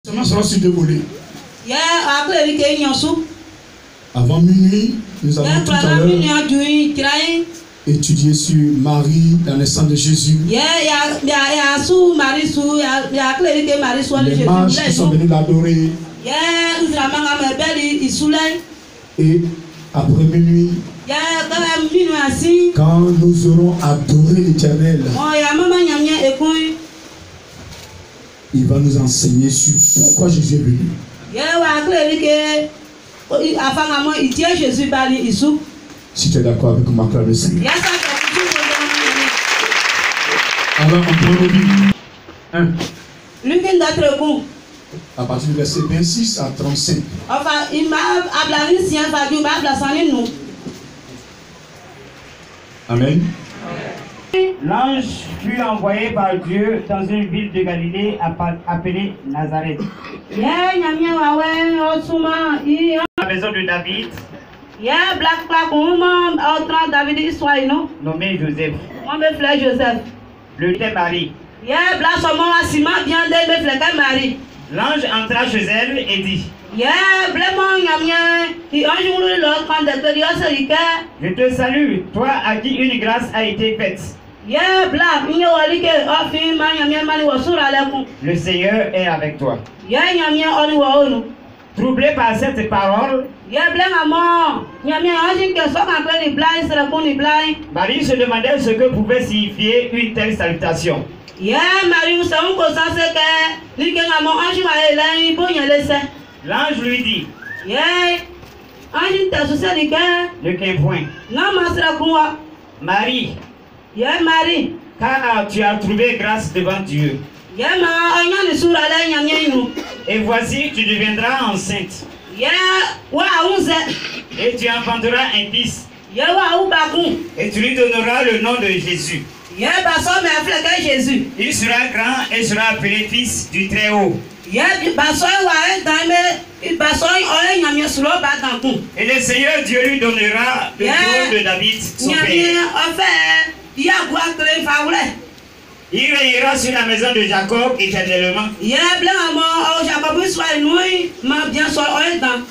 Seulement sera sur deux volets. Avant minuit, nous allons tout à l'heure étudier sur Marie, la naissance de Jésus. Les mages qui sont venus l'adorer. Et après minuit, quand nous aurons adoré l'Éternel, il va nous enseigner sur pourquoi Jésus est venu. Si tu es d'accord avec moi, acclame le Seigneur. Alors, on prend le livre 1. À partir du verset 26 à 35. Amen. L'ange fut envoyé par Dieu dans une ville de Galilée appelée Nazareth, la maison de David, nommé Joseph. Le était Marie. L'ange entra chez elle et dit: Je te salue, toi à qui une grâce a été faite. Le Seigneur est avec toi. Troublé par cette parole, Marie se demandait ce que pouvait signifier une telle salutation. L'ange lui dit: ne crains point, Marie, car tu as trouvé grâce devant Dieu. Et voici, tu deviendras enceinte. Et tu enfanteras un fils. Et tu lui donneras le nom de Jésus. Il sera grand et sera appelé fils du Très-Haut. Et le Seigneur Dieu lui donnera le trône de David, son père. Il régnera sur la maison de Jacob éternellement.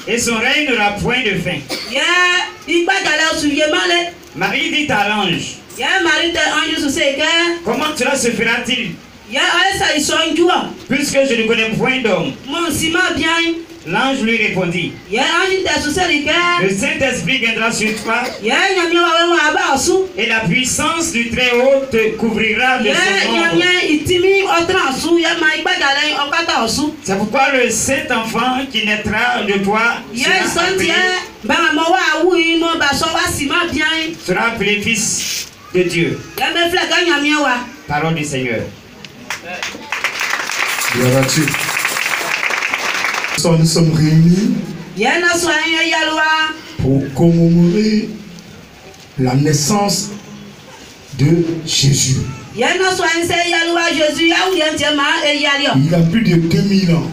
Et son règne n'aura point de fin. Marie dit à l'ange: comment cela se fera-t-il, puisque je ne connais point d'homme? L'ange lui répondit: le Saint-Esprit viendra sur toi, et la puissance du Très-Haut te couvrira de son ombre. C'est pourquoi le Saint-Enfant qui naîtra de toi sera appelé fils de Dieu. Parole du Seigneur. Gloire à Dieu. Nous sommes réunis pour commémorer la naissance de Jésus. Il y a plus de 2000 ans.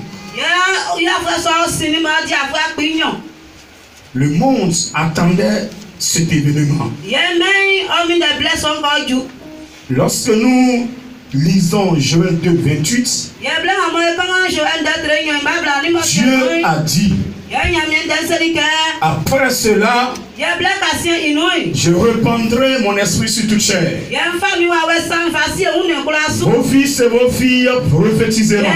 Le monde attendait cet événement. Lorsque nous lisons Joël 2, 28, Dieu a dit: après cela, je répandrai mon esprit sur toute chair. Vos fils et vos filles prophétiseront.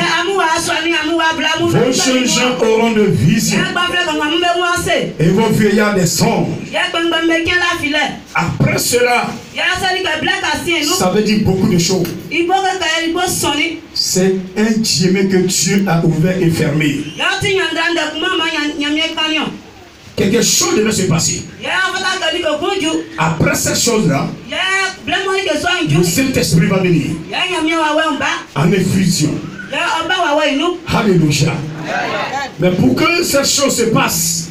Vos jeunes gens auront de visions. Et vos vieillards des songes. Après cela, ça veut dire beaucoup de choses. C'est un diamant que Dieu a ouvert et fermé. Quelque chose devait se passer. Après cette chose-là, le Saint-Esprit va venir en effusion. Alléluia. Mais pour que cette chose se passe,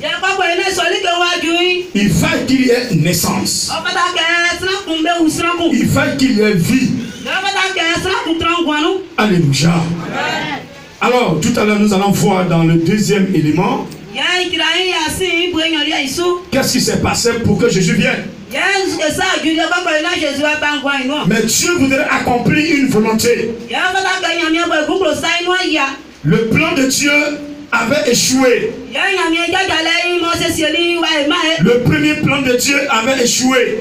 il faut qu'il y ait naissance. Il faut qu'il y ait vie. Alléluia. Alors, tout à l'heure, nous allons voir dans le deuxième élément qu'est-ce qui s'est passé pour que Jésus vienne. Mais Dieu voudrait accomplir une volonté. Le plan de Dieu avait échoué. Le premier plan de Dieu avait échoué.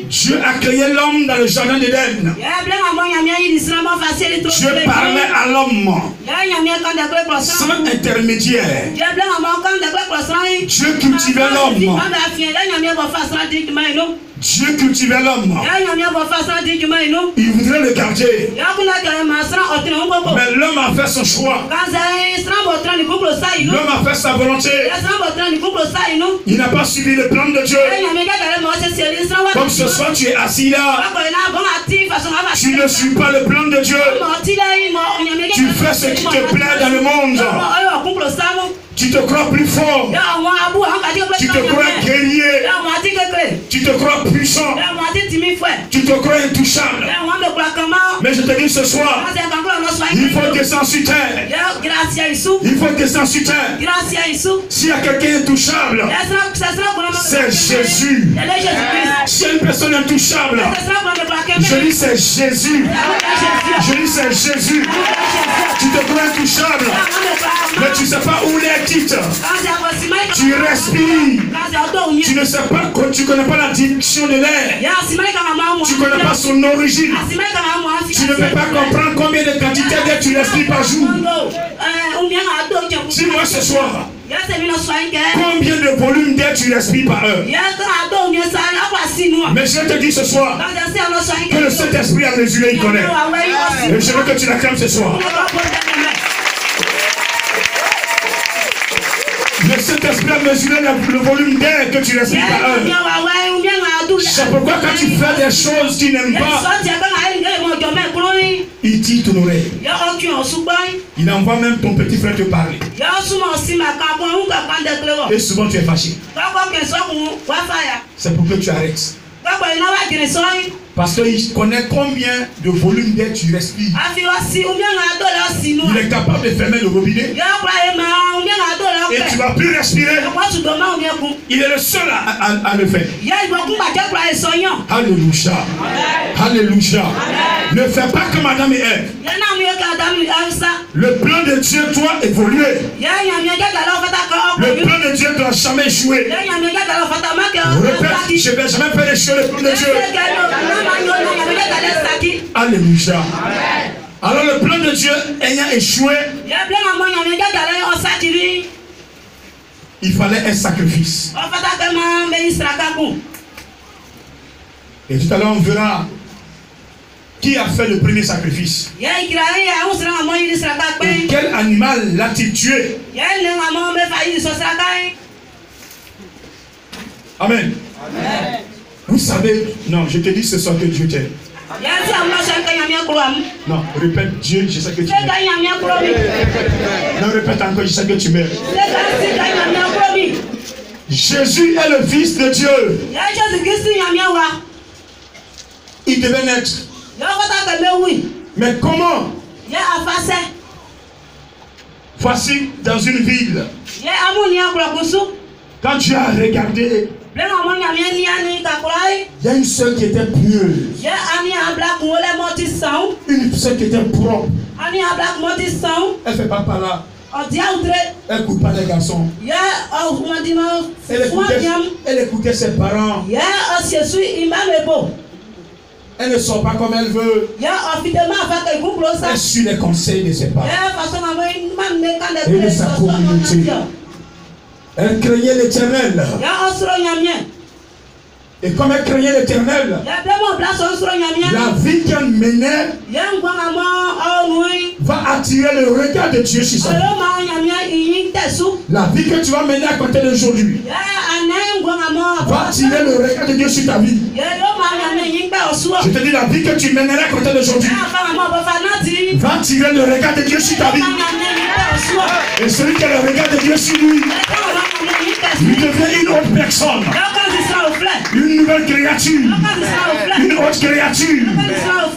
Dieu a créé l'homme dans le jardin d'Éden. Dieu parlait à l'homme sans intermédiaire. Dieu cultivait l'homme. Dieu cultivait l'homme. Il voudrait le garder. Mais l'homme a fait son choix. L'homme a fait sa volonté. Il n'a pas suivi le plan de Dieu. Comme ce soir tu es assis là, tu ne suis pas le plan de Dieu. Tu fais ce qui te plaît dans le monde. Tu te crois plus fort. Tu te crois guerrier. Tu te crois puissant. Tu te crois intouchable. Mais je te dis ce soir, il faut descendre sur terre. Il faut descendre sur terre. S'il y a quelqu'un intouchable, c'est Jésus. S'il y a une personne intouchable, je dis c'est Jésus. Je dis c'est Jésus. Tu te crois intouchable, mais tu ne sais pas où il est. Tu respires. Tu ne sais pas, tu ne connais pas la direction de l'air. Tu ne connais pas son origine. Tu ne peux pas comprendre combien de quantités d'air tu respires par jour. Dis-moi ce soir, combien de volume d'air tu respires par heure? Mais je te dis ce soir que le Saint-Esprit a mesuré, il connaît. Et je veux que tu l'acclames ce soir. Le Saint-Esprit a mesuré le volume d'air que tu respires par heure. C'est pourquoi quand tu fais des choses qu'il n'aime pas, il dit ton oreille. Il envoie même ton petit frère te parler. Et souvent tu es fâché. C'est pour que tu arrêtes. Parce qu'il connaît combien de volume d'air tu respires. Il est capable de fermer le robinet. Et tu ne vas plus respirer. Il est le seul à le faire. Alléluia. Alléluia. Ne fais pas comme Adam et Ève. Le plan de Dieu doit évoluer. Le plan de Dieu ne doit jamais échouer. Répète, je ne vais jamais faire échouer le plan de Dieu. Alléluia. Alors le plan de Dieu ayant échoué, il fallait un sacrifice. Et tout à l'heure on verra qui a fait le premier sacrifice. Et quel animal l'a-t-il tué? Amen. Amen. Vous savez, non, je te dis ce soir que Dieu t'aime. Non, répète Dieu, je sais que tu m'aimes. Non, répète encore, je sais que tu m'aimes. Jésus est le Fils de Dieu. Il devait naître. Mais comment? Voici dans une ville. Quand tu as regardé, il y a une seule qui était pieuse. Une seule qui était propre. Elle ne fait pas par là. Elle n'écoute pas les garçons. Elle écoutait ses parents. Elle ne sort pas comme elle veut. Elle suit les conseils de ses parents et de sa communauté. Elle craignait l'Éternel. Et comme elle craignait l'Éternel, la vie qu'elle menait va attirer le regard de Dieu sur sa vie. La vie que tu vas mener à côté d'aujourd'hui va attirer le regard de Dieu sur ta vie. Je te dis, la vie que tu mèneras à côté d'aujourd'hui va attirer le regard de Dieu sur ta vie. Et celui qui a le regard de Dieu sur lui, il devient une autre personne. Une nouvelle créature. Une autre créature.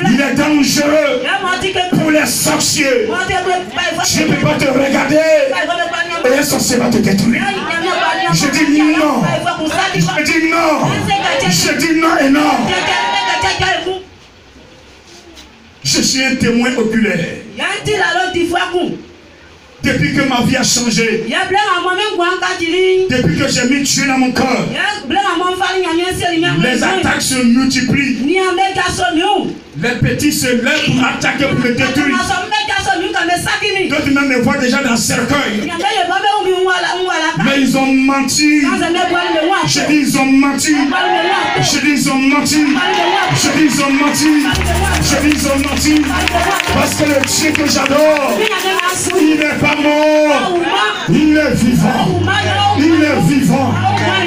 Il est dangereux pour les sorciers. Je ne peux pas te regarder et un sorcier va te détruire. Je dis non. Je dis non. Je dis non et non. Je suis un témoin oculaire. Depuis que ma vie a changé. Depuis que j'ai mis Dieu dans mon cœur. Les attaques se multiplient. Les petits se lèvent pour m'attaquer, pour me détruire. D'autres même me voient déjà dans le cercueil. Mais ils ont menti. Je dis ils ont menti. Je dis ils ont menti. Je dis ils ont menti. Je dis ils ont menti. Parce que le Dieu que j'adore, il n'est pas mort. Il est vivant. Il est vivant.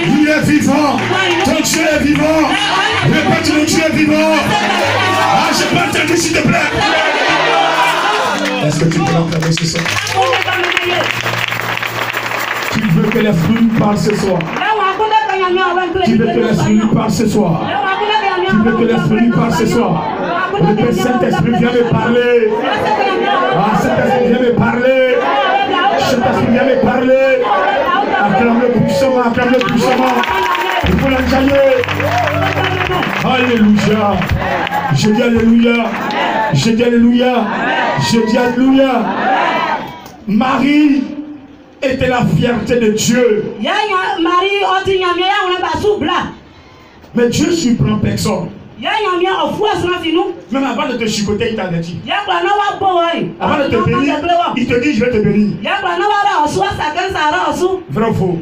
Il est vivant. Ton Dieu est vivant. Répète, le Dieu est vivant. Ah, je peux entendu, s'il te plaît. Est-ce que tu peux l'entendre ce soir? Tu veux que les fruits parlent ce soir? Tu veux que les fruits parlent ce soir? Tu veux que les fruits parlent ce soir? Le Saint-Esprit vient me parler. Ah, Saint-Esprit vient me parler. Saint-Esprit vient me parler. Acclame-le puissamment, acclame-le puissamment. Il faut l'enjailler. Alléluia. Je dis alléluia. Je dis alléluia. Je dis alléluia. Marie était la fierté de Dieu. Mais Dieu surprend personne. Même avant de te chicoter, il t'a dit. Avant de te bénir, il te dit je vais te bénir. Vrai ou faux?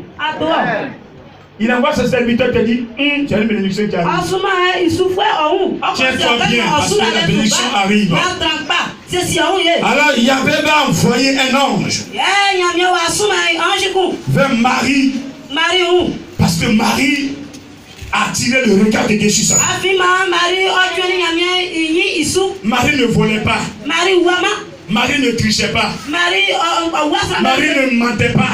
Il envoie ses serviteurs et te dit tu as une bénédiction qui arrive. Tiens-toi bien parce que la bénédiction arrive. Alors Yahvé va envoyer un ange vers Marie. Parce que Marie a attiré le regard de Dieu sur ça. Marie ne volait pas. Marie ne trichait pas. Marie ne mentait pas.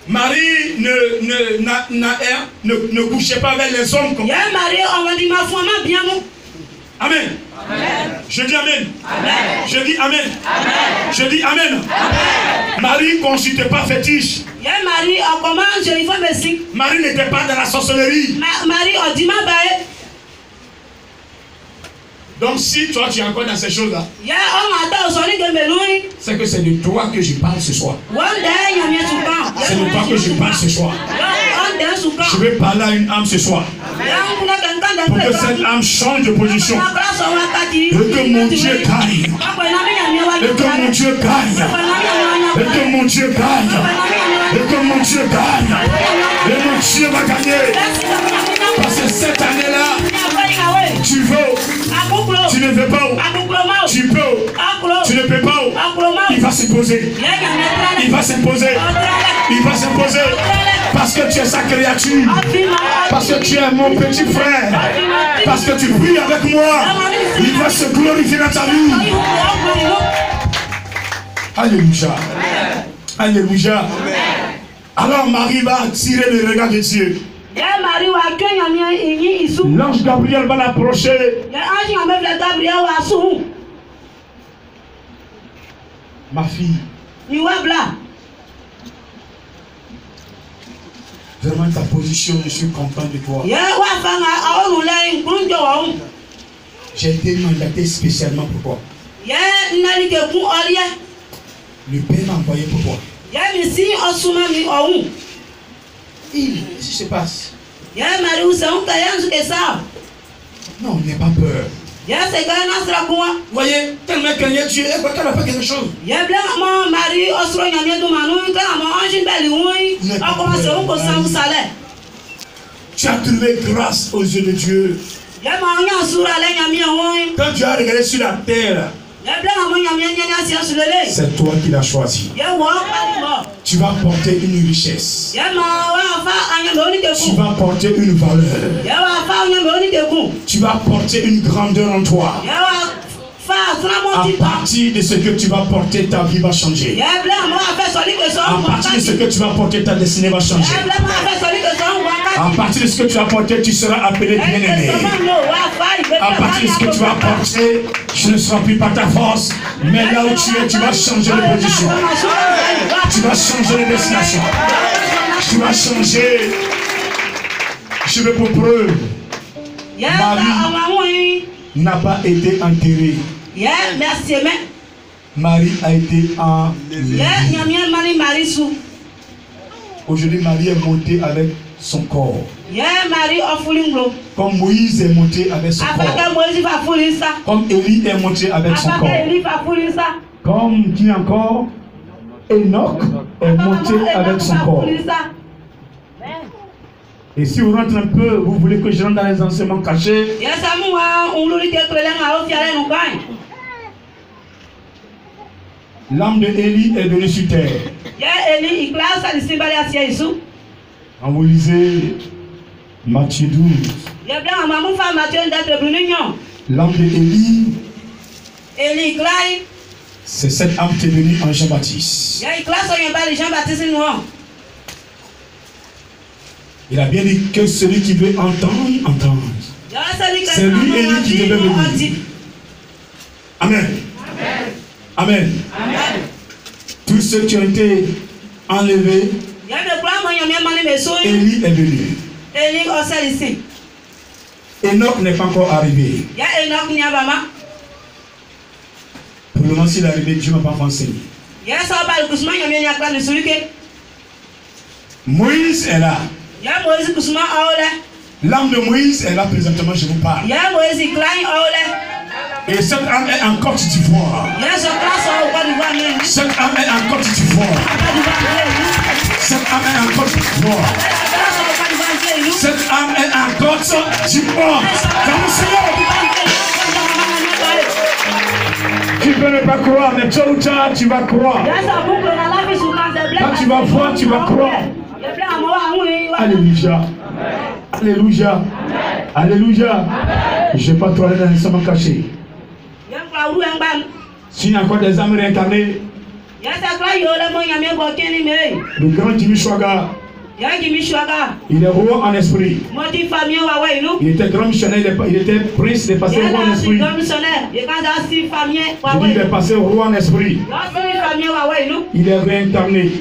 Marie ne couchait pas avec les hommes comme ça. Amen. Je dis amen. Je dis amen. Je dis amen. Marie ne consultait pas fétiche. Marie n'était pas dans la sorcellerie. Donc si toi tu es encore dans ces choses-là, c'est que c'est de toi que je parle ce soir. C'est de toi que je parle ce soir. Je vais parler à une âme ce soir. Pour que cette âme change de position. Et que mon Dieu gagne. Et que mon Dieu gagne. Et que mon Dieu gagne. Et que mon Dieu gagne. Et mon Dieu va gagner. Parce que cette année-là, tu veux, tu ne veux pas, tu peux, tu ne peux pas, il va s'imposer. Il va s'imposer. Il va s'imposer. Parce que tu es sa créature. Parce que tu es mon petit frère. Parce que tu pries avec moi. Il va se glorifier dans ta vie. Alléluia. Alléluia. Alors Marie va attirer le regard de Dieu. L'ange Gabriel va l'approcher. Ma fille. Vraiment ta position, je suis content de toi. J'ai été mandaté spécialement pour toi. Le Père m'a envoyé pour toi. Qu'est-ce qui se passe? Non, n'aie pas peur. Voyez, tellement qu'il y a Dieu, elle va faire quelque chose. Tu as trouvé grâce aux yeux de Dieu. Quand tu as regardé sur la terre, c'est toi qui l'as choisi. Tu vas porter une richesse. Tu vas porter une valeur. Tu vas porter une grandeur en toi. À partir de ce que tu vas porter, ta vie va changer. À partir de ce que tu vas porter, ta destinée va changer. À partir de ce que tu vas porter, tu seras appelé bien-aimé. À partir de ce que tu vas porter, je ne serai plus par ta force, mais là où tu es, tu vas changer de position. Tu vas changer de destination. Tu vas changer. Je veux pour preuve. Marie n'a pas été enterré. Marie a été enlevée. Aujourd'hui, Marie est montée avec son corps. Comme Moïse est monté avec son corps. Comme Élie est monté avec son corps. Comme qui encore? Enoch est monté avec son corps. Et si vous rentrez un peu, vous voulez que je rentre dans les enseignements cachés. L'âme de Élie est venue sur terre. Quand vous lisez Matthieu 12, l'âme de Élie, c'est cette âme qui est venue en Jean-Baptiste. Il a bien dit que celui qui veut entendre, entende. C'est lui Élie qui devait venir. Amen. Amen. Tous ceux qui ont été enlevés, Élie est venu. Enoch n'est pas encore arrivé. Pour le moment, s'il est arrivé, Dieu ne m'a pas enseigné. Moïse est là. L'âme de Moïse est là présentement, je vous parle. Et cette âme est en Côte d'Ivoire. Cette âme est en Côte d'Ivoire. Cette âme est en Côte d'Ivoire. Cette âme est en Côte d'Ivoire. Tu peux ne pas croire, mais tôt ou tard, tu vas croire. Quand tu vas voir, tu vas croire. Alléluia. Alléluia. Alléluia. Je ne vais pas trop aller dans les sommes cachés. S'il y a encore des âmes réincarnées, le grand Jimmy Chouaga, il est roi en esprit. Il était grand missionnaire, il était prince, il est passé roi en esprit. Je dis, il est passé roi en esprit. Il est réincarné.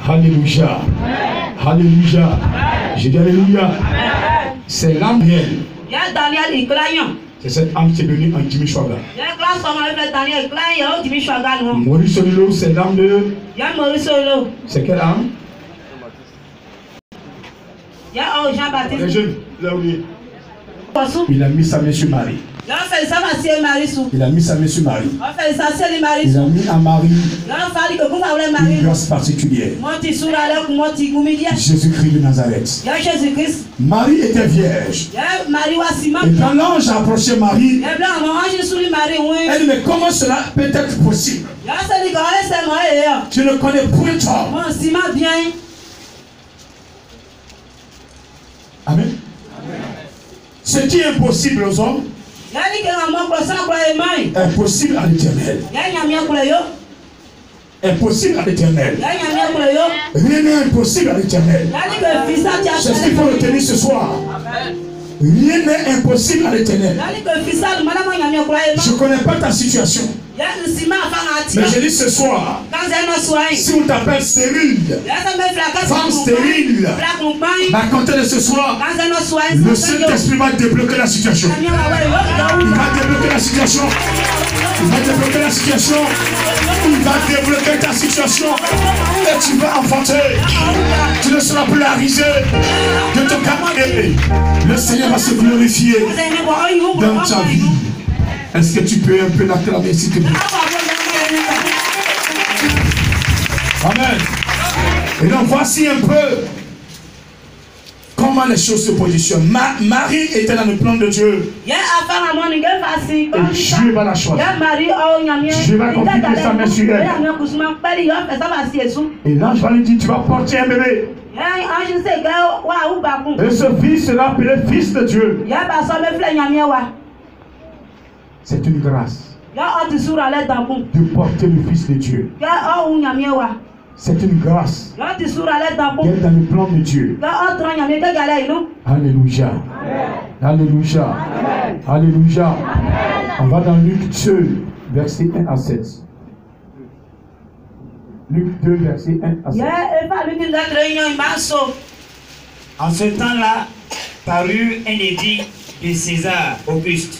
Alléluia. Alléluia. Je dis alléluia. C'est l'âme réelle. C'est cette âme qui est venue en Jimmy Chouaga. Maurice Solilo, c'est l'âme de... C'est quelle âme? Les jeunes, là où il est. Il a mis sa main sur Marie. Il a mis sa main sur Marie. Il a mis à Marie une grâce particulière. Jésus-Christ de Nazareth. Marie était vierge. Et quand l'ange a approché Marie, elle dit, mais comment cela peut être possible? Je ne connais point toi. Amen. Ce qui est impossible aux hommes est possible à l'Éternel. Impossible à l'Éternel. Rien n'est impossible à l'Éternel. C'est ce qu'il faut retenir ce soir. Rien n'est impossible à l'Éternel. Je ne connais pas ta situation. Mais je dis ce soir, si on t'appelle stérile, femme stérile, à compter de ce soir, le Saint-Esprit va débloquer la situation. Il va débloquer la situation. Il va débloquer la situation. Il va débloquer ta situation. Et tu vas enfanter. Tu ne seras plus la risée de ton camarade. Le Seigneur va se glorifier dans ta vie. Est-ce que tu peux un peu l'acclamer s'il te plaît? Amen. Et donc voici un peu comment les choses se positionnent. Marie était dans le plan de Dieu. Et Dieu va la choisir. Dieu va confier sa main sur elle. Et l'ange va lui dire, tu vas porter un bébé. Et ce fils sera appelé fils de Dieu. C'est une grâce de porter le Fils de Dieu. C'est une grâce d'être dans le plan de Dieu. Alléluia. Alléluia. Alléluia. On va dans Luc 2, verset 1 à 7. Luc 2, verset 1 à 7. En ce temps-là, parut un édit de César Auguste,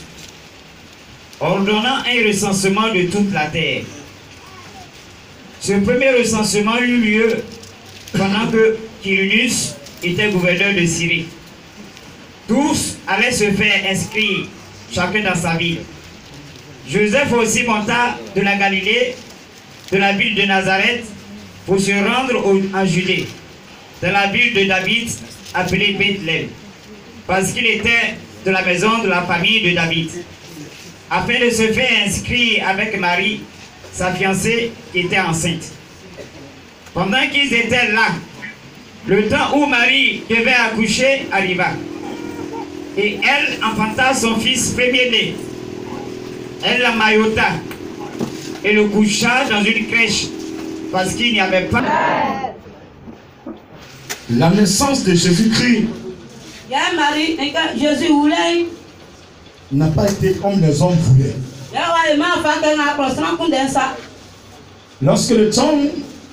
ordonnant un recensement de toute la terre. Ce premier recensement eut lieu pendant que Quirinius était gouverneur de Syrie. Tous allaient se faire inscrire, chacun dans sa ville. Joseph aussi monta de la Galilée, de la ville de Nazareth, pour se rendre en Judée, dans la ville de David, appelée Bethléem, parce qu'il était de la maison de la famille de David, afin de se faire inscrire avec Marie, sa fiancée, qui était enceinte. Pendant qu'ils étaient là, le temps où Marie devait accoucher arriva, et elle enfanta son fils premier-né. Elle l'emmaillota et le coucha dans une crèche, parce qu'il n'y avait pas... La naissance de Jésus-Christ n'a pas été comme les hommes voulaient. Lorsque le temps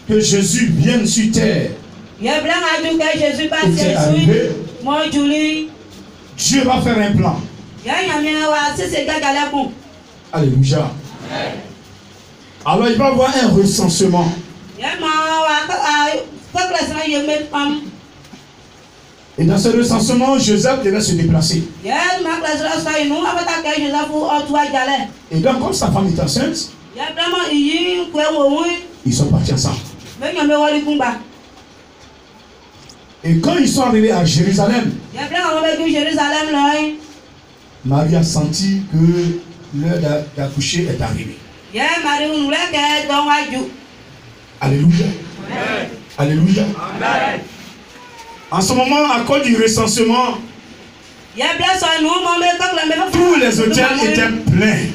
que Jésus vienne sur terre était arrivé, Dieu va faire un plan. Alléluia. Alors il va y avoir un recensement. Et dans ce recensement, Joseph devait se déplacer. Et donc, comme sa femme est enceinte, ils sont partis ensemble. Et quand ils sont arrivés à Jérusalem, Marie a senti que l'heure d'accoucher est arrivée. Alléluia. Alléluia. En ce moment, à cause du recensement, tous les hôtels étaient pleins.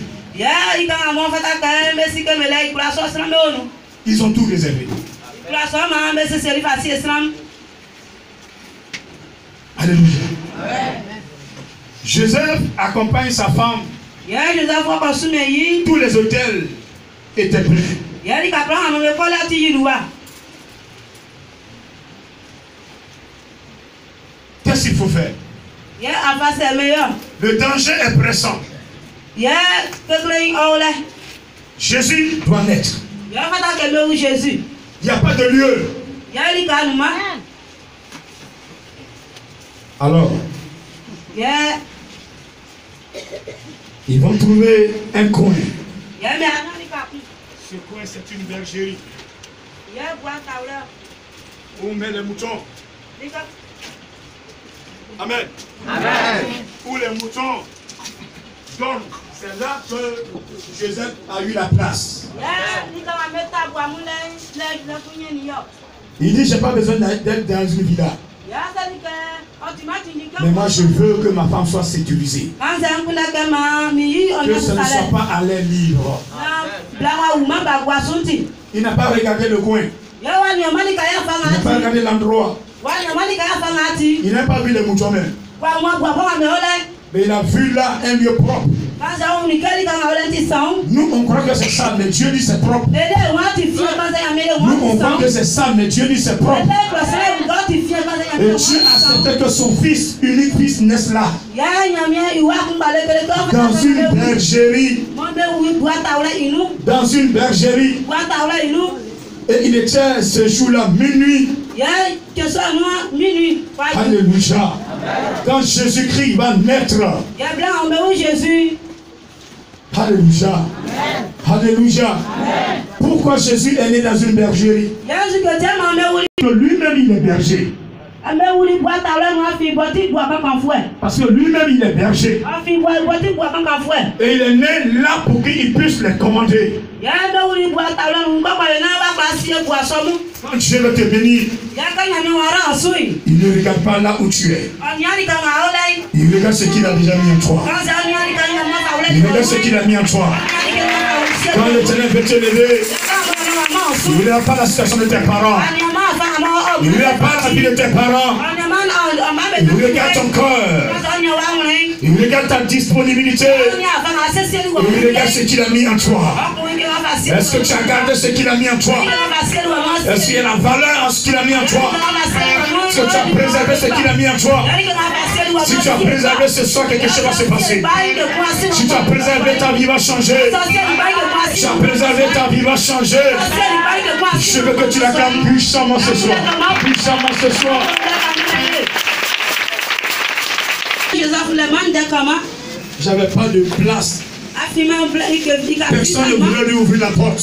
Ils ont tout réservé. Alléluia. Joseph accompagne sa femme. Tous les hôtels étaient pleins. Qu'est-ce qu'il faut faire? Le danger est pressant. Jésus doit naître. Il n'y a pas de lieu. Alors, ils vont trouver un coin. Ce coin, c'est une bergerie. Où on met les moutons. Amen. Amen. Où les moutons dorment. C'est là que Joseph a eu la place. Il dit, je n'ai pas besoin d'être dans une villa. Mais moi je veux que ma femme soit sécurisée. Que ce ne soit pas à l'air libre. Il n'a pas regardé le coin. Il n'a pas regardé l'endroit. Il n'a pas vu les moutons même. Mais il a vu là un lieu propre. Nous on croit que c'est sale, mais Dieu dit c'est propre. Nous on croit que c'est sale, mais Dieu dit c'est propre. Et Dieu a accepté que son fils, unique fils, naisse là. Dans une bergerie. Dans une bergerie. Et il était ce jour-là, minuit. Alléluia. Quand Jésus-Christ va naître. Alléluia. Alléluia. Pourquoi Jésus est né dans une bergerie? Lui-même il est berger. Parce que lui-même il est berger. Et il est né là pour qu'il puisse les commander. Quand Dieu veut te bénir, il ne regarde pas là où tu es. Il regarde ce qu'il a déjà mis en toi. Il regarde ce qu'il a mis en toi. Quand l'Éternel veut te lever, il ne regarde pas la situation de tes parents. Il ne regarde pas la vie de tes parents. Il regarde ton cœur. Il regarde ta disponibilité. Il regarde ce qu'il a mis en toi. Est-ce que tu as gardé ce qu'il a mis en toi? Est-ce qu'il y a la valeur en ce qu'il a mis en toi? Si tu as préservé ce qu'il a mis en toi, si tu as préservé ce soir, quelque chose va se passer. Si tu as préservé, ta vie va changer. Si tu as préservé, ta vie va changer. Je veux que tu l'acclames puissamment ce soir. Puissamment ce soir. J'avais pas de place. Personne ne voulait lui ouvrir la porte.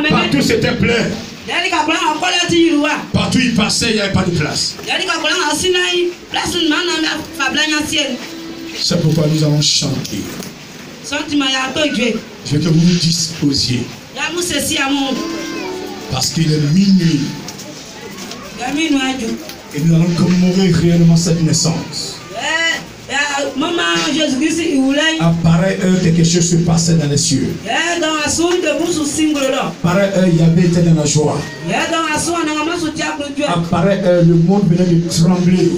Partout c'était plein. Partout il passait, il n'y avait pas de place. C'est pourquoi nous allons chanter. Je veux que vous vous disposiez. Parce qu'il est minuit. Et nous allons commémorer réellement cette naissance. À pareille heure, quelque chose se passait dans les cieux. À pareille heure, il y avait été dans la joie. À pareille heure, le monde venait de trembler.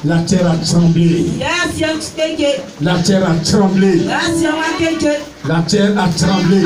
La terre a tremblé. La terre a tremblé. La terre a tremblé.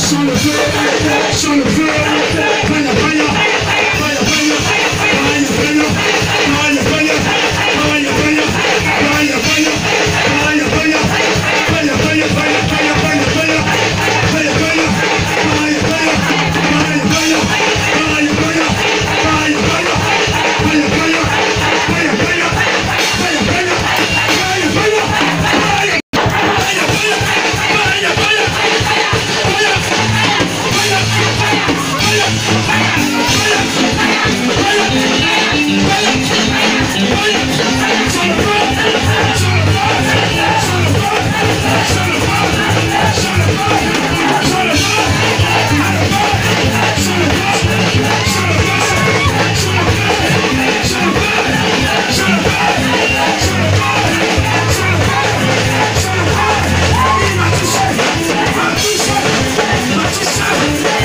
Sens le feu. Sens le feu. Fire, fire. Fire, fire. Fire, fire. Fire, fire. Fire, fire. Fire, fire. Fire, fire. Fire, fire. Fire, fire. Fire, fire. Fire, fire. Fire, fire. Fire, fire. Fire, fire. Fire, fire. Fire, fire. Fire, fire. Fire, fire.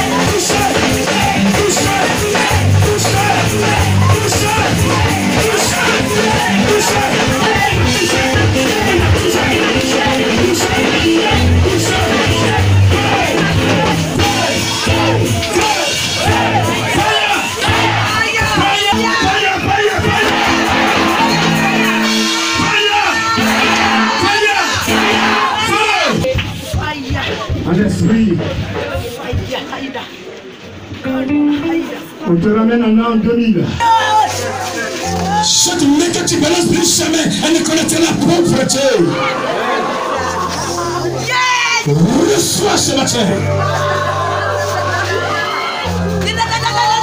Fire, fire. On te ramène en an 2000. Cette main que tu balances plus jamais, elle ne connaîtra la pauvreté. Reçois ce matin.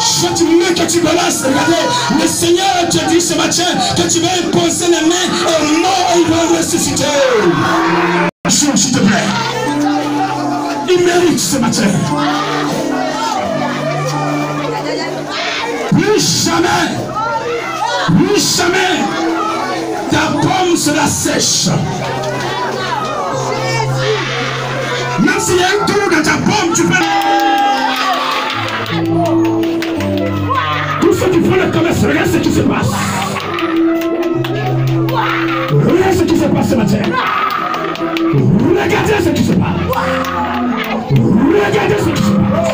Cette main que tu balances, regardez, le Seigneur te dit ce matin que tu vas imposer les mains au mort et il va ressusciter. S'il te plaît. Il mérite ce matin. Plus jamais, ta pomme sera sèche. Même s'il y a un trou dans ta pomme, tu peux... Tous ceux qui font le commerce, regarde ce qui se passe. Regarde ce qui se passe ce matin. Regardez ce qui se passe. Regardez ce qui se passe.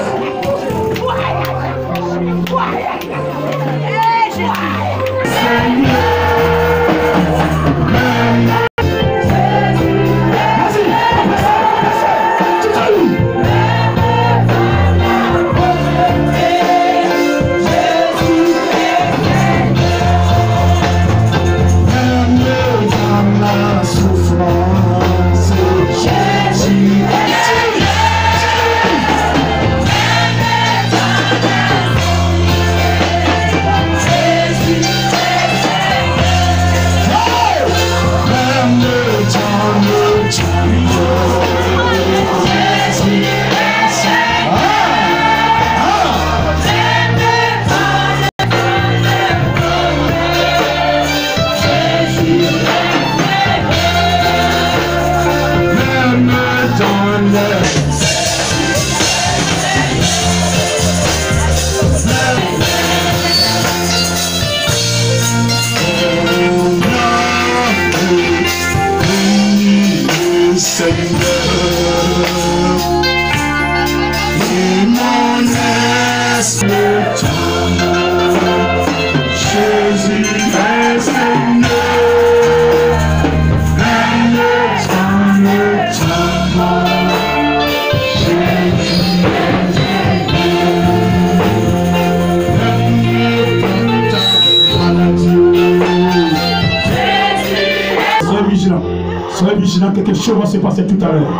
Soyez vigilant, quelque chose va se passer tout à l'heure.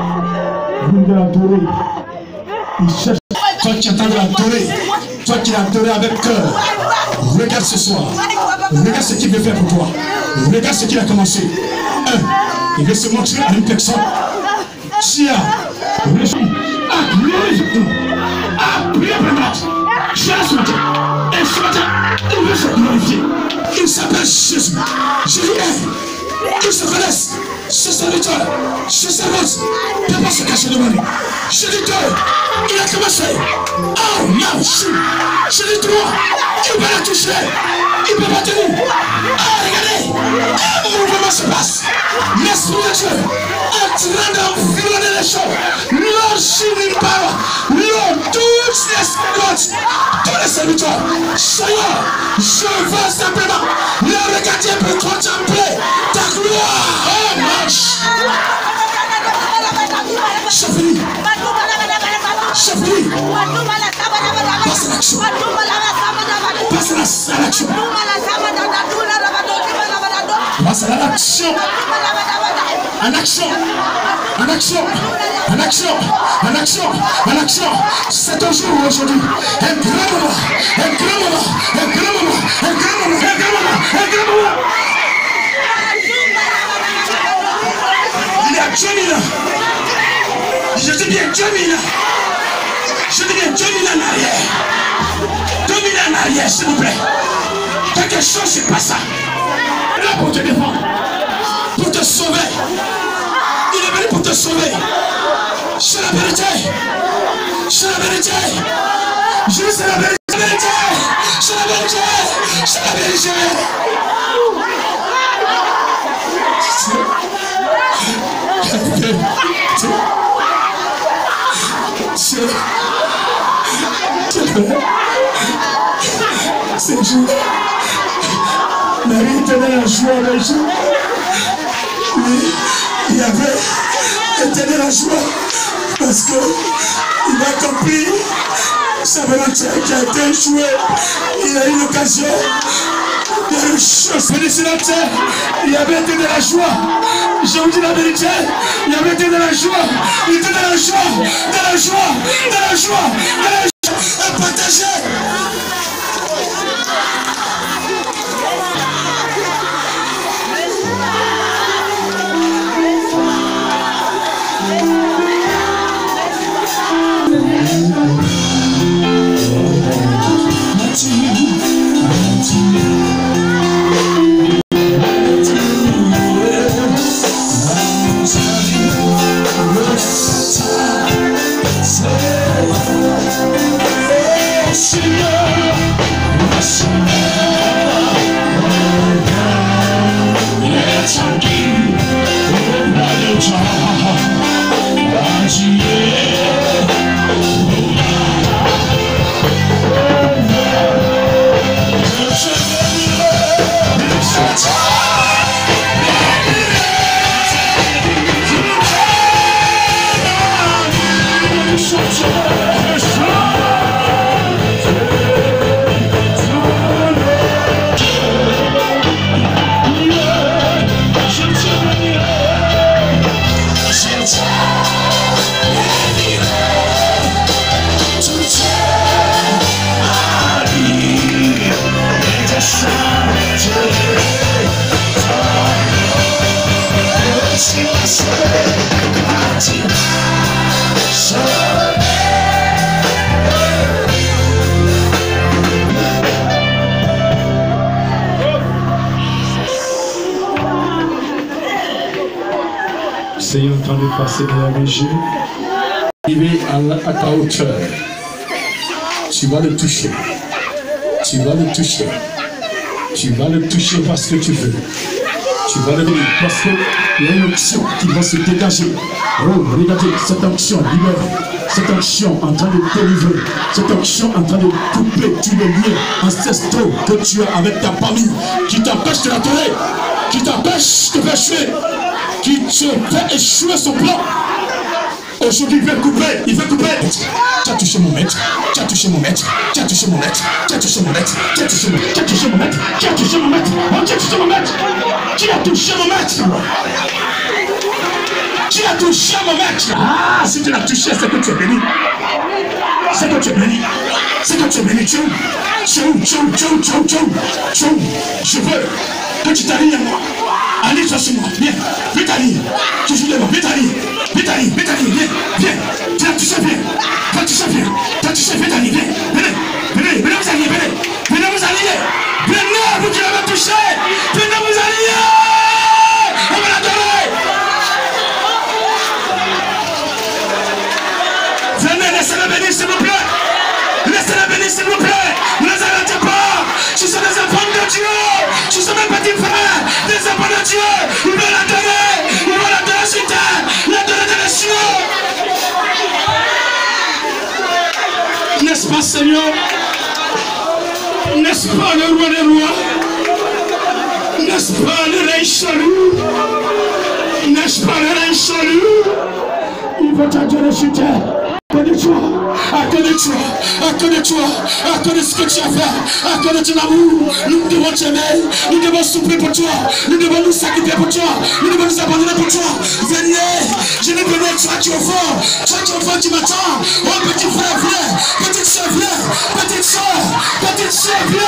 Vous devez l'adorer. Il cherche. Toi qui attends de l'adorer, toi qui l'adores avec cœur, regarde ce soir. Regarde ce qu'il veut faire pour toi. Regarde ce qu'il a commencé. Il veut se montrer à une personne. Tu as réussi à glorifier. À prier pour moi. Tu as ce matin. Et ce matin, il veut se glorifier. Il s'appelle Jésus. Jésus est. Qu'ils se connaissent. Ce serviteur, ce servante, ne peut pas se cacher devant lui. Je dis toi, il a commencé. Oh non, je dis toi, il va la toucher. Il ne peut pas tenir. Oh, regardez, un mouvement se passe. L'Esprit de Dieu est en train d'environner les choses. Lord, she will power. Tous les serviteurs, Seigneur, je veux simplement le regarder pour contempler ta gloire. Oh, marche. C'est fini. C'est fini. Passe à l'action. Passe à l'action. Passe à l'action. En action, en action, en action, en action, en action. C'est un jour aujourd'hui. Un grand moment, un grand moment, un grand moment, un grand moment, un grand moment, un grand moment. Il y a 2000 ans. Je dis bien 2000 ans. Je dis bien 2000 ans en arrière. 2000 ans en arrière, s'il vous plaît. Quelque chose se passe. Là pour te défendre. Pour te sauver. Il est venu pour te sauver. C'est la vérité. C'est la vérité. Je dis c'est la vérité. C'est la vérité. C'est la vérité. C'est la vérité. C'est jour. Marie tenait la joie avec jour. Il y avait éternel la joie parce que il a accompli sa volonté qui a été échouée. Il a eu l'occasion. Il y a une chose venue sur la terre. Il y avait été de la joie. Je vous dis la vérité. Il y avait été de la joie. Il était de la joie. De la joie. De la joie. De la joie. À partager. Essayez en train de passer derrière les yeux. Arriver à ta hauteur. Tu vas le toucher. Tu vas le toucher. Tu vas le toucher parce que tu veux. Tu vas le dire parce qu'il y a une onction qui va se dégager. Oh, regardez, cette onction libère. Cette onction en train de délivrer. Cette onction en train de couper tous les liens ancestraux que tu as avec ta famille qui t'empêche de l'adorer, qui t'empêche de pécher, qui te fait échouer son plan. Aujourd'hui, il veut couper, il veut couper. Tu as touché mon maître, tu as touché mon maître, tu as touché mon maître, tu as touché mon maître, tu as touché mon maître, tu as touché mon maître, tu as touché mon maître, tu as touché mon maître, tu as touché mon maître. Tu as touché mon maître. Ah, si tu l'as touché, c'est que tu es béni. C'est que tu es béni. C'est que tu es béni. Je veux que tu t'alignes à moi. Allez-toi sur moi. Viens. Viens t'aligner. Tu joues de moi. Viens t'aligner. Viens t'aligner. Viens t'aligner. Viens. Viens. Tu l'as touché. Viens. Tu l'as touché. Viens. Tu l'as touché. Viens t'aligner. Viens. Venez. Venez. Venez vous aligner. Venez. Venez vous aligner. Venez vous qui l'avez touché. Venez vous aligner. On va l'adorer. Venez, laissez-le bénir s'il vous plaît. Laissez-le bénir s'il vous plaît. Ne les arrêtez pas. Tu sont des enfants de Dieu. Tu sont mes petits frères. Des enfants de Dieu. Ils veulent l'adorer. Ils veulent l'adorer sur terre. L'adorer dans les cieux. N'est-ce pas, Seigneur? N'est-ce pas le roi des rois? N'est-ce pas le rey chalut? N'est-ce pas le rey chalut? Il va t'adorer sur terre. Accorde-toi, accorde-toi, accorde-toi, accorde ce que tu as fait, accorde ton amour. Nous devons t'aimer, nous devons souffrir pour toi, nous devons nous sacrifier pour toi, nous devons nous abandonner pour toi. Venez, je vais venir, toi qui es au fond, toi qui es au fond, tu m'attends. Oh petit frère, viens, petite soeur, viens, petite soeur, viens.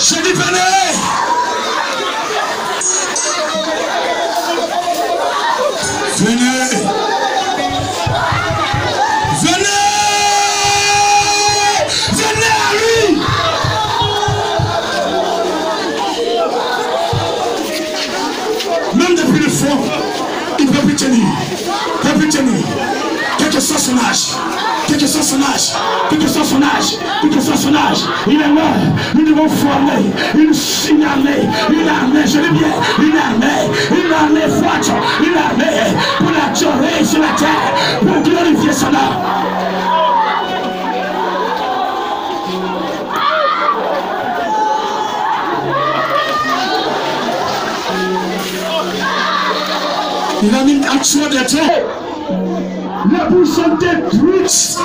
Je dis venez. Venez, venez, venez à lui. Même depuis le fond, il ne peut plus tenir, quel que soit son âge, quel que soit son âge, il est mort. Nous devons former une armée, je dis bien, une armée forte, une armée pour l'adorer sur la terre, pour glorifier son nom. Il a mis un choix de terre. Les bouches sont détruites.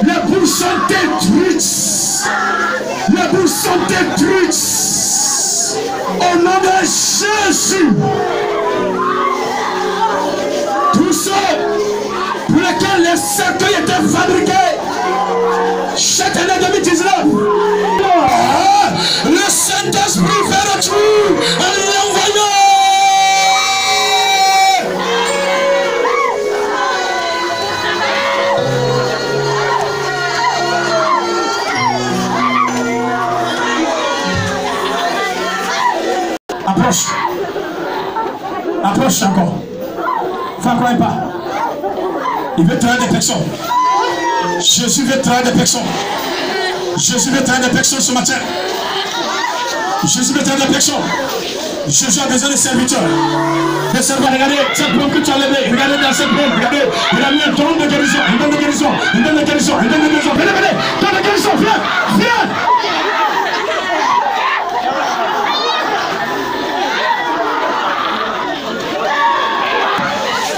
Les bouches sont détruites. Les bouches sont détruites. Au nom de Jésus. Tous ceux pour lesquels les cercueils étaient fabriqués chaque année 2019. Le Saint-Esprit fait le trou en l'envoyant. Approche encore. Fais encore un pas. Il veut travailler des personnes. Jésus veut travailler des personnes. Jésus veut travailler des personnes ce matin. Jésus veut travailler des personnes. Jésus a besoin de serviteurs. Des serviteurs, regardez cette bombe que tu as levée. Regardez dans cette bombe. Regardez. Il a mis un don de guérison. Un don de guérison. Un don de guérison. Un don de guérison. Venez, venez. Don de guérison. Viens. Viens.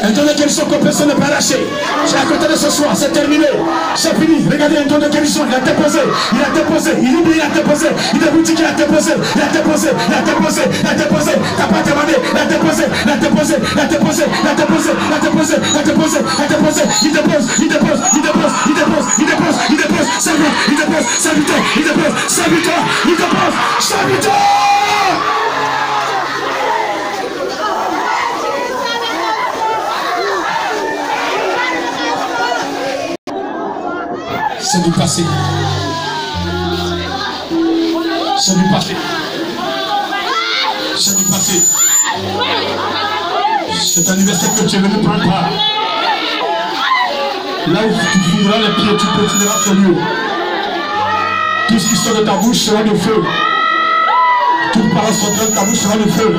Un don de guérison que personne ne peut arracher. J'ai à côté de ce soir, c'est terminé. C'est fini. Regardez un don de guérison. Il a déposé. Il a déposé. Il oublie, il a déposé. Il a dit qu'il a déposé. Il a déposé. Il a déposé. Il a déposé. T'as pas demandé. Il a déposé. Il a déposé. Il a déposé. Il a déposé. Il a déposé. Il a déposé. Il a déposé. Il dépose. Il dépose. Il dépose. Il dépose. Il dépose. Il dépose. Serviteur. Il dépose. Serviteur. Il dépose. Serviteur. Il dépose. Serviteur. C'est du passé. C'est du passé. C'est du passé. Cet anniversaire que tu es venu prendre part. Là où tu foudras les pieds, tu continueras ton lieu. Tout ce qui sort de ta bouche sera de feu. Toute parole sortant de ta bouche sera de feu.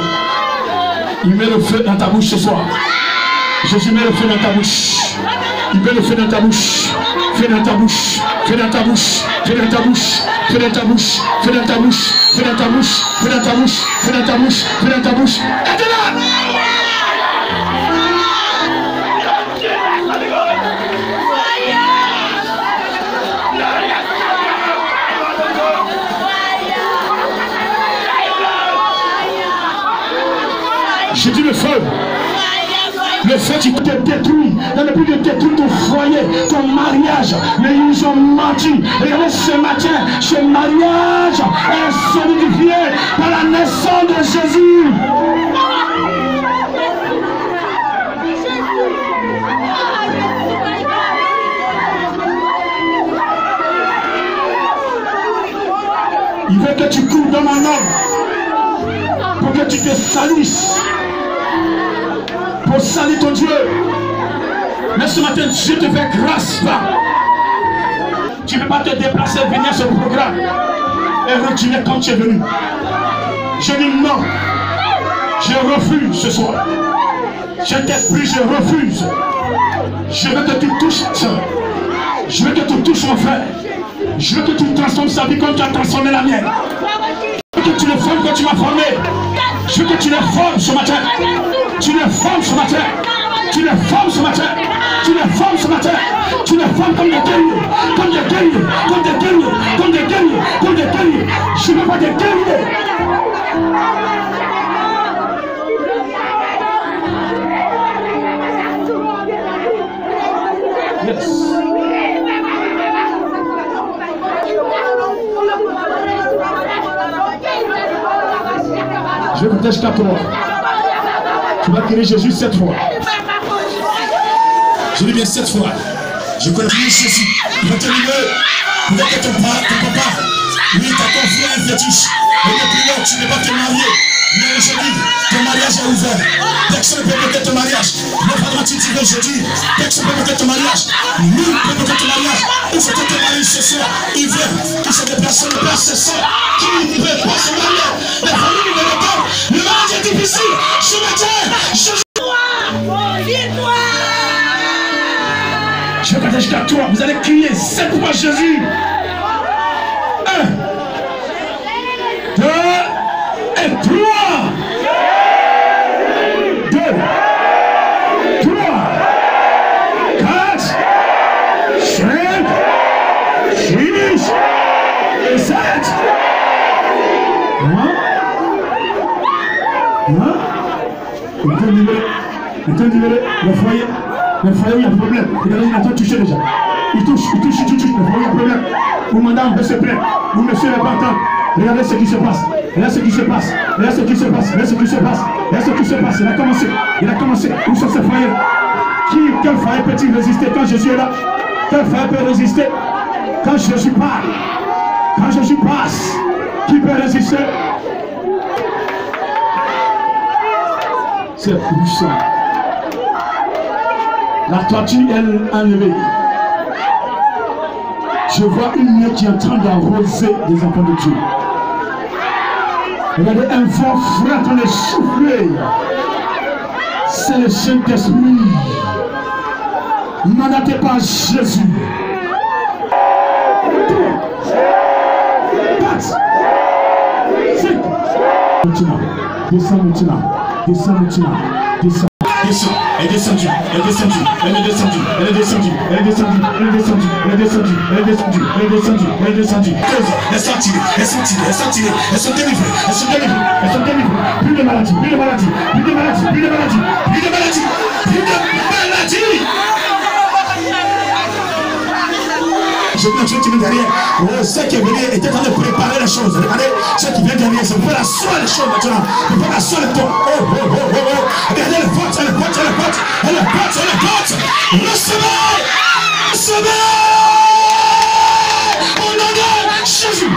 Il met le feu dans ta bouche ce soir. Jésus met le feu dans ta bouche. Il met le feu dans ta bouche. Fais dans ta bouche, fais dans ta bouche, fais dans ta bouche, fais dans ta bouche, fais dans ta bouche, fais dans ta bouche, fais dans ta bouche, fais dans ta bouche, fais dans ta bouche. Aide-la! J'ai dit le feu. Le fait qui te détruit, dans le but de détruire ton foyer, ton mariage, mais ils ont menti. Regardez ce matin, ce mariage est solidifié par la naissance de Jésus. Il veut que tu cours dans un homme pour que tu te salisses. Pour saluer ton Dieu. Mais ce matin, Dieu te fait grâce. Tu ne peux pas te déplacer, venir à ce programme et retirer quand tu es venu. Je dis non. Je refuse ce soir. Saint-Esprit, je refuse. Je veux que tu touches. Je veux que tu touches mon frère. Je veux que tu transformes sa vie comme tu as transformé la mienne. Je veux que tu le formes comme tu m'as formé. Je veux que tu le formes ce matin. Tu le formes ce matin. Tu le formes ce matin. Tu le formes ce matin. Tu le formes comme des guerriers. Comme des guerriers. Comme des guerriers. Comme des guerriers. Comme des guerriers. Je veux pas des guerriers. Yes. Je vais vous dire jusqu'à toi. Tu vas crier Jésus 7 fois. Je dis bien 7 fois. Je connais Jésus. Il va te libérer. Peut-être que ton papa, lui, t'a confié un fétiche. Et depuis lors, tu ne vas pas te marier. Mais aujourd'hui, ton mariage est ouvert. Personne ne peut bloquer ton mariage. Le Padre tu veux jeudi. Personne ne peut bloquer ton mariage. Nul ne peut bloquer ton mariage. Il faut que ton mari ce soir, il vient. Il se déplace, le Père ce soir. Qui ne peut pas se marier? La famille de l'école. Le mariage est difficile. Ce matin, je vais jusqu'à toi. Vous allez crier 7 fois Jésus. 1, 2 et 3. 2, 3, 4, 5, 6 et 7. Il te libéré. Le foyer où il y a un problème. Regardez, il a tout touché déjà. Il touche. Le foyer, il y a un problème. Vous madame veut se plaindre. Vous monsieur n'est pas entendre. Regardez ce qui se passe. Regardez ce qui se passe. Regardez ce qui se passe. Regardez ce qui se passe. Regardez ce qui se passe. Il a commencé. Où sont ces foyers? Quel foyer peut-il résister quand Jésus est là? Quel foyer peut résister quand Jésus parle? Quand Jésus passe, qui peut résister? C'est puissant. La tortue est enlevée. Je vois une nuée qui est en train d'arroser des enfants de Dieu. Regardez un vent frais en train de souffler. C'est le Saint-Esprit. Mandaté par Jésus. 4, 5. Descends maintenant. Descends. Elle est descendue. Elles sont délivrées. Plus de maladie. Je vois ceux qui viennent derrière. Ceux qui venaient étaient en train de préparer les choses. Regardez, ceux qui viennent derrière, c'est pour la soie les choses maintenant. Pour la soie les temps. Regardez les portes. Recevez. Au nom de Jésus.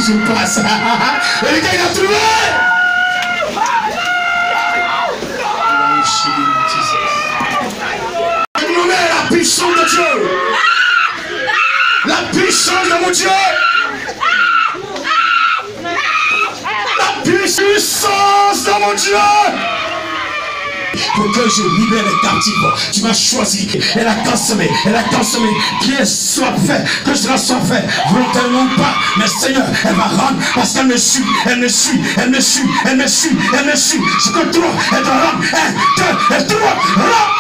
je passe. Et le gars, il a trouvé. La puissance de Dieu. La puissance de mon Dieu. La puissance de mon Dieu. Pour que je libère les captifs, tu m'as choisi. Elle a consommé, qu'il soit fait, que cela soit fait, volontairement pas. Mais Seigneur, elle va rendre parce qu'elle me suit, elle me suit. Je compte 3, elle doit rendre. 1, 2 et 3, rends.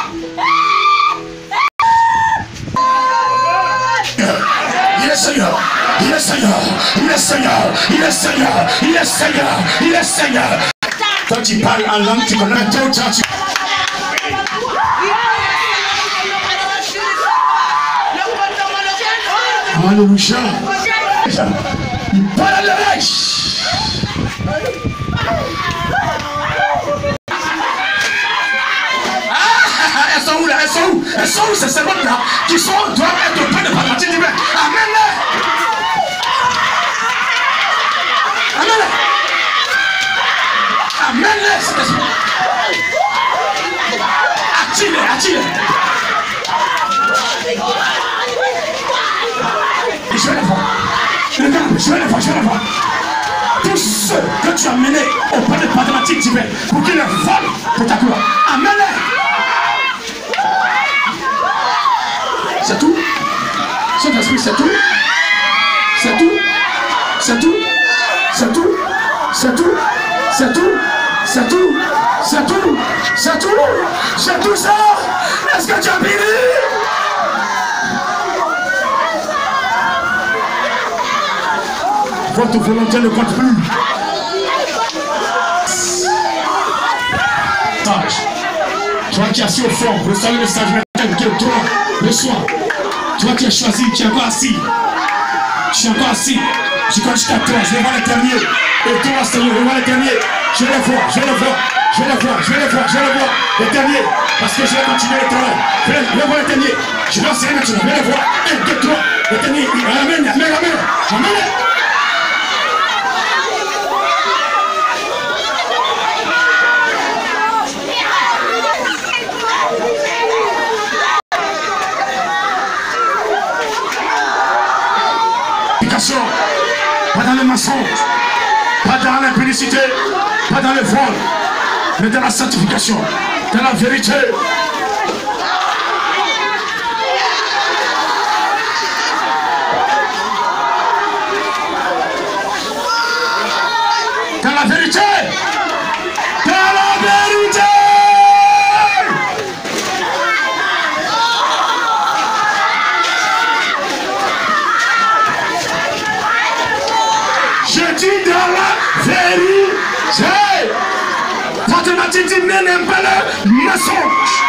Il est Seigneur, il est Seigneur, il est Seigneur, il est Seigneur, il est Seigneur, il est Seigneur. Toi tu parles en langue, tu connais tout, tu... Alléluia. Il parle à l'oreille. Elles sont où ces servantes-là qui doivent être au pain de partie divine. Amen. Attire. Je vais les voir. Tous ceux que tu as menés au pain de mathématiques divines pour qu'ils les volent pour ta gloire. Amen. C'est tout. Saint-Esprit, c'est tout. C'est tout ça. Est-ce que tu as béni? Votre volonté ne compte plus. Toi qui es assis au fond, reçois le message maintenant. Toi, reçois. Toi qui es choisi, qui es encore assis. Je compte jusqu'à 3, je vais voir les derniers. Et toi, Seigneur, je vais voir les derniers. Je vais les voir. Les derniers. Parce que je vais continuer le travail. Je vais voir les derniers. Je vais enseigner maintenant. Je vais les voir. 1, 2, 3. Les derniers. Amen. Pas dans le mensonge, pas dans l'impudicité, pas dans le vol, mais dans la sanctification, dans la vérité. Dans la vérité. Il n'aime pas le mensonge,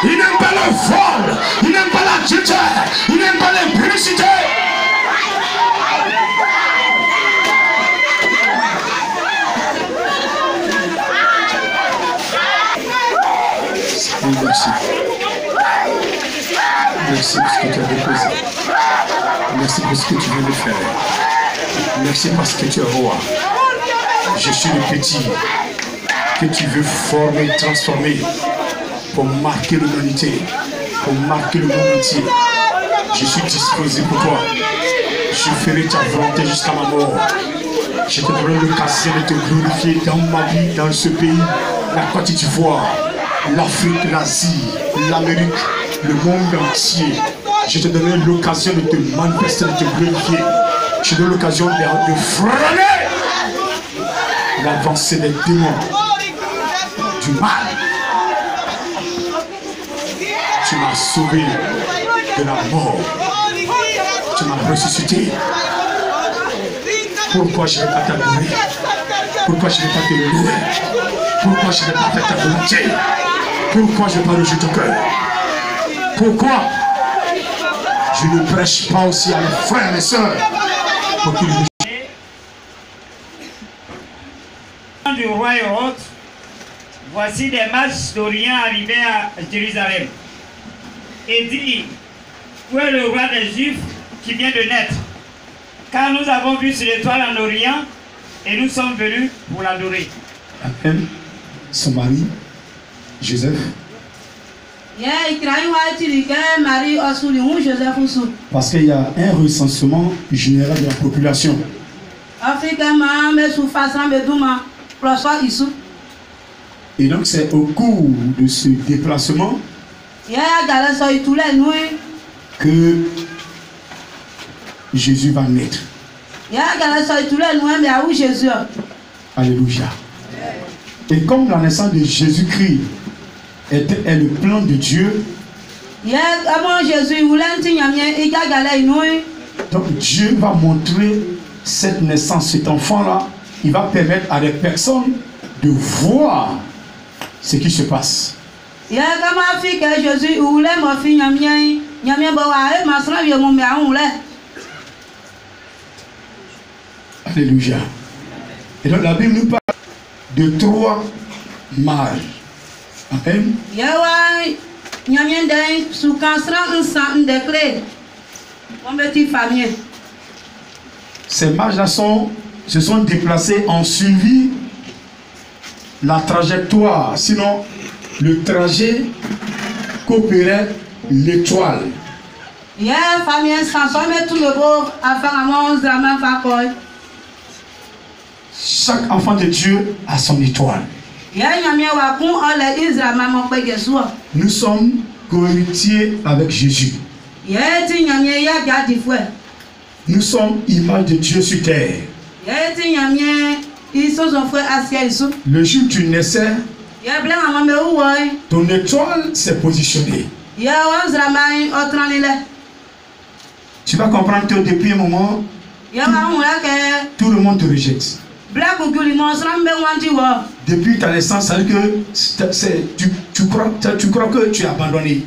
il n'aime pas le vol, il n'aime pas la tutelle, il n'aime pas l'impudicité. Merci. Merci pour ce que tu as déposé. Merci pour ce que tu viens de faire. Merci parce que tu es roi. Je suis le petit que tu veux former, transformer pour marquer l'humanité, pour marquer le monde entier. Je suis disposé pour toi. Je ferai ta volonté jusqu'à ma mort. Je te donnerai l'occasion de te glorifier dans ma vie, dans ce pays, la Côte d'Ivoire, l'Afrique, l'Asie, l'Amérique, le monde entier. Je te donnerai l'occasion de te manifester, de te glorifier. Je te donne l'occasion de freiner l'avancée des démons. Du mal. Tu m'as sauvé de la mort. Tu m'as ressuscité. Pourquoi je ne vais pas t'adorer? Pourquoi je ne vais pas te louer? Pourquoi je ne vais pas faire ta volonté? Pourquoi je ne vais pas rejeter ton cœur? Pourquoi je ne prêche pas aussi à mes frères et mes sœurs pour qu'ils du roi et autres, voici des mages d'Orient arrivés à Jérusalem. Et dit, où est le roi des Juifs qui vient de naître? Car nous avons vu sur l'étoile en Orient et nous sommes venus pour l'adorer. Amen. Son mari, Joseph. Parce qu'il y a un recensement général de la population. Et donc c'est au cours de ce déplacement que Jésus va naître. Alléluia. Et comme la naissance de Jésus-Christ est le plan de Dieu, donc Dieu va montrer cette naissance, cet enfant-là, il va permettre à des personnes de voir ce qui se passe. Alléluia. Et donc la Bible nous parle de 3 mages. Amen. Ces mages-là se sont déplacés, ont suivi la trajectoire, sinon le trajet qu'opérait l'étoile. Chaque enfant de Dieu a son étoile. Nous sommes co-héritiers avec Jésus. Nous sommes image de Dieu sur terre. Le jour où tu naissais, ton étoile s'est positionnée. Tu vas comprendre que depuis un moment, tout le monde te rejette. Depuis ta naissance, ça veut dire que tu crois que tu es abandonné.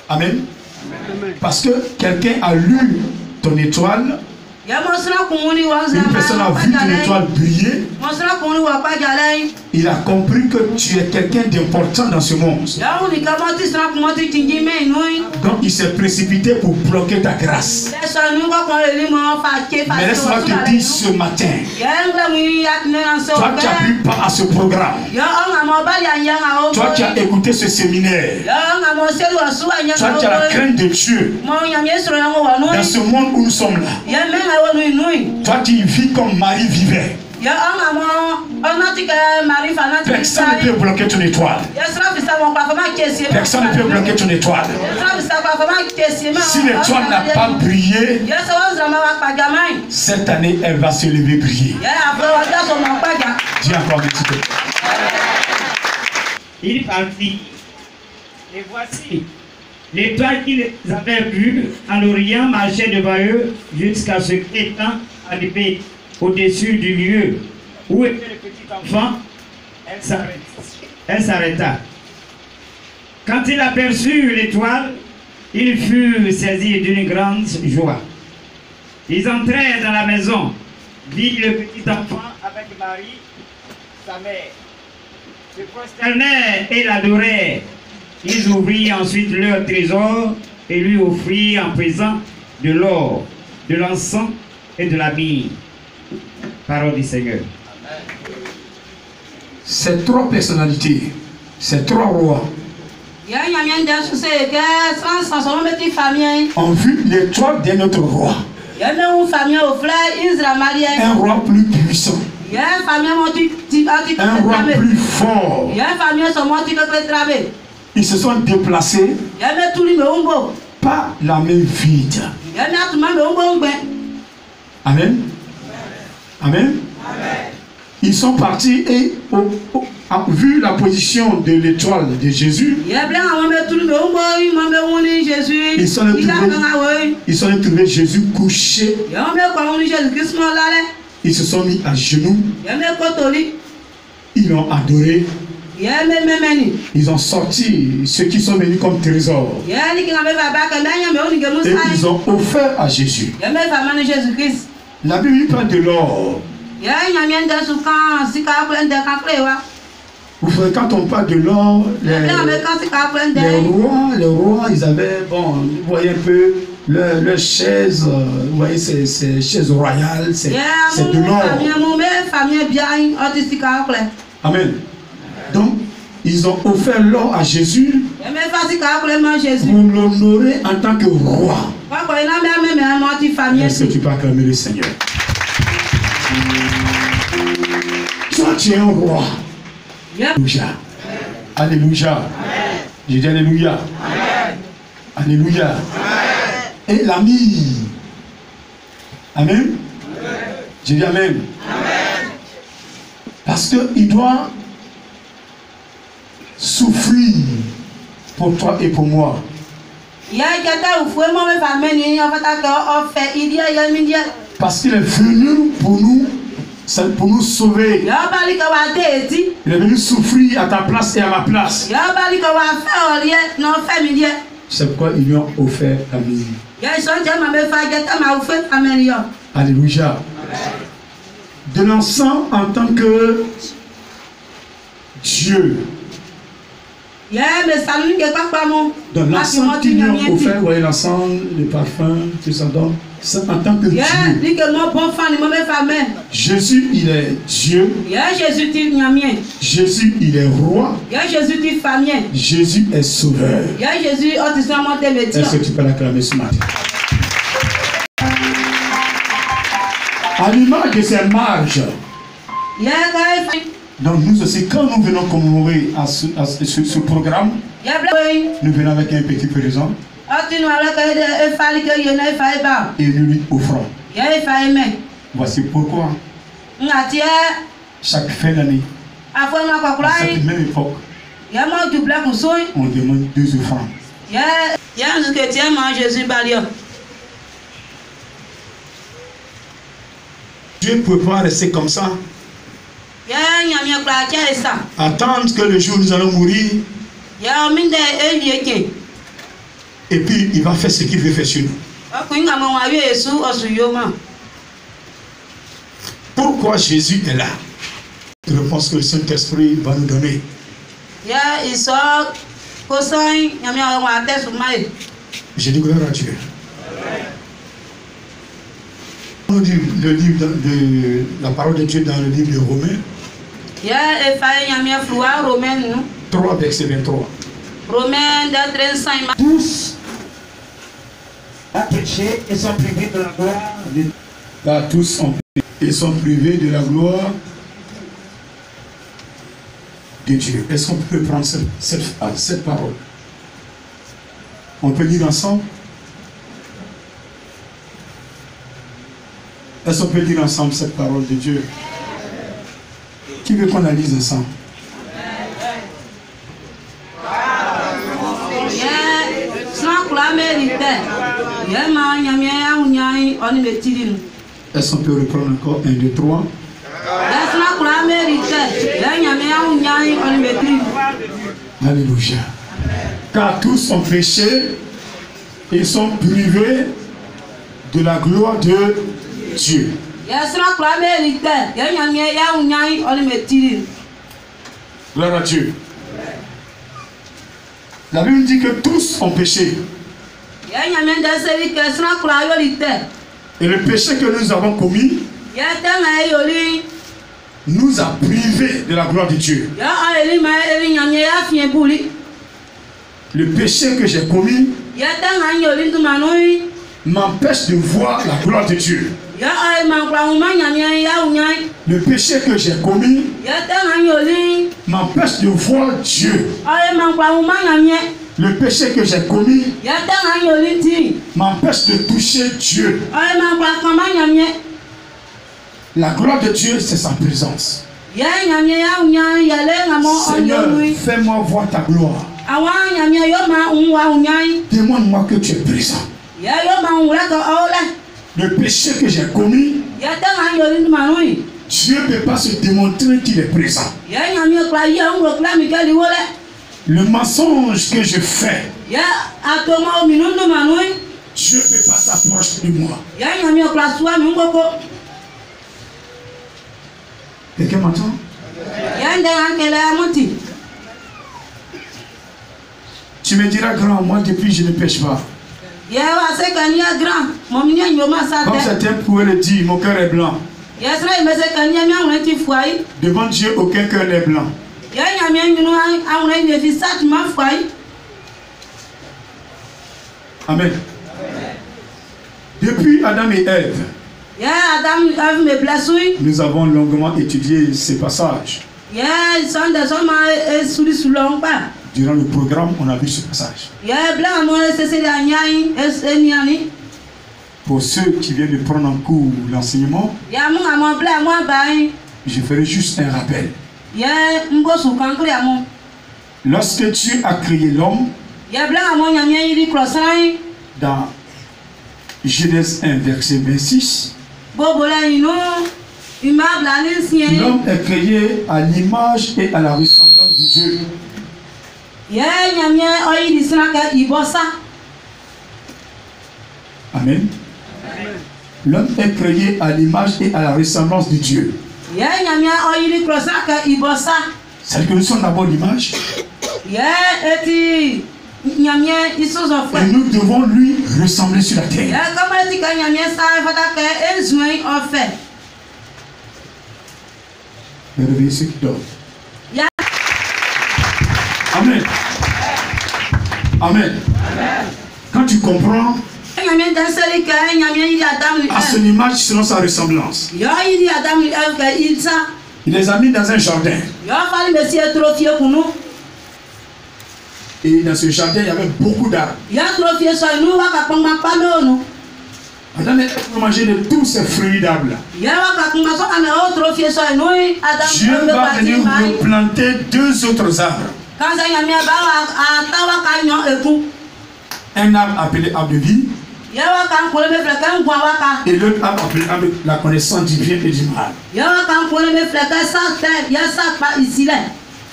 Amen. Parce que quelqu'un a lu ton étoile. Une personne a vu ton étoile briller. Il a compris que tu es quelqu'un d'important dans ce monde. Donc il s'est précipité pour bloquer ta grâce. Mais laisse-moi te dire ce matin, toi qui as pris part à ce programme, toi qui as écouté ce séminaire, toi qui as la crainte de Dieu, dans ce monde où nous sommes là, toi qui vis comme Marie vivait, personne ne peut bloquer ton étoile. Personne ne peut bloquer ton étoile. Si l'étoile n'a pas brillé, cette année elle va se lever briller. Dis encore un petit peu. Il partit. Et voici, l'étoile qu'ils avaient vue en Orient marchait devant eux jusqu'à ce qu'étant arrivé au-dessus du lieu où était le petit enfant, elle s'arrêta. Quand il aperçut l'étoile, il fut saisi d'une grande joie. Ils entrèrent dans la maison, virent le petit enfant avec Marie, sa mère, se prosternèrent et l'adorèrent. Ils ouvrirent ensuite leur trésor et lui offrirent en présent de l'or, de l'encens et de la myrrhe. Parole du Seigneur. Ces 3 personnalités, ces 3 rois ont vu l'étoile d'un autre roi. Un roi plus puissant. Un roi plus fort. Ils se sont déplacés pas la main vide. Amen. Amen. Ils sont partis et vu la position de l'étoile de Jésus, ils sont allés trouver Jésus couché. Ils se sont mis à genoux. Ils l'ont adoré. Ils ont sorti ceux qui sont venus comme trésor. Et ils ont offert à Jésus. La Bible parle de l'or. Vous savez, quand on parle de l'or, les rois, ils avaient, bon, vous voyez un peu, leur chaise, vous voyez, c'est chaises royales, c'est de l'or. Amen. Donc, ils ont offert l'or à Jésus pour l'honorer en tant que roi. Est-ce que tu peux acclamer le Seigneur? Toi, tu es un roi. Alléluia. Alléluia. J'ai dit Alléluia. Alléluia. Et l'ami. Amen. J'ai dit Amen. Parce qu'il doit souffrir pour toi et pour moi. Parce qu'il est venu pour nous sauver. Il est venu souffrir à ta place et à ma place. C'est pourquoi ils lui ont offert la vie. Alléluia. De l'encens en tant que Dieu. Donc l'encens qu'ils lui ont offert, vous voyez l'encens, le parfum, tout ça, donc c'est en tant que Dieu. Jésus, il est Dieu. Jésus, il est roi. Jésus est sauveur. Est-ce que tu peux l'acclamer ce matin? À l'image de ces marges. Donc nous aussi, quand nous venons commémorer à ce programme, nous venons avec un petit présent et nous lui offrons. Voici pourquoi chaque fin d'année, à cette même époque, on demande 2 offrandes. Dieu ne peut pas rester comme ça. Attendre que le jour où nous allons mourir. Et puis il va faire ce qu'il veut faire sur nous. Pourquoi Jésus est là? Je pense que le Saint-Esprit va nous donner. Je dis gloire à Dieu. Le livre de la parole de Dieu dans le livre de Romains. 3 verset 23. Tous ont péché et sont privés de la gloire de Dieu. Tous ont péché et sont privés de la gloire de Dieu. Est-ce qu'on peut prendre cette parole? On peut lire ensemble? Est-ce qu'on peut lire ensemble cette parole de Dieu? Qui veut qu'on la lise ensemble? Est-ce qu'on peut reprendre encore 1, 2, 3? Alléluia. Car tous ont péché et sont privés de la gloire de Dieu. Gloire à Dieu. La Bible dit que tous ont péché. Et le péché que nous avons commis nous a privés de la gloire de Dieu. Le péché que j'ai commis m'empêche de voir la gloire de Dieu. Le péché que j'ai commis m'empêche de voir Dieu. Le péché que j'ai commis m'empêche de toucher Dieu. La gloire de Dieu, c'est sa présence. Seigneur, fais-moi voir ta gloire. Demande-moi que tu es présent. Le péché que j'ai commis, Dieu ne peut pas se démontrer qu'il est présent. Le mensonge que je fais, Dieu ne peut pas s'approcher de moi. Quelqu'un m'entend? Tu me diras, grand, moi depuis je ne pêche pas. Comme certains pourraient le dire, mon cœur est blanc. Devant Dieu, aucun cœur n'est blanc. Amen. Depuis Adam et Ève, nous avons longuement étudié ces passages. Durant le programme, on a vu ce passage. Pour ceux qui viennent de prendre en cours l'enseignement, je ferai juste un rappel. Lorsque Dieu a créé l'homme, dans Genèse 1, verset 26, l'homme est créé à l'image et à la ressemblance de Dieu. Amen. L'homme est créé à l'image et à la ressemblance de Dieu. C'est-à-dire que nous sommes d'abord l'image. Et nous devons lui ressembler sur la terre. Réveillez ceux qui dorment. Amen. Amen. Quand tu comprends, à son image selon sa ressemblance. Il les a mis dans un jardin. Et dans ce jardin, il y avait beaucoup d'arbres. Adam a mangé de tous ces fruits d'arbres. Dieu va venir replanter 2 autres arbres. Un arbre appelé arbre de vie. Et l'autre arbre appelé arbre de la connaissance du bien et du mal.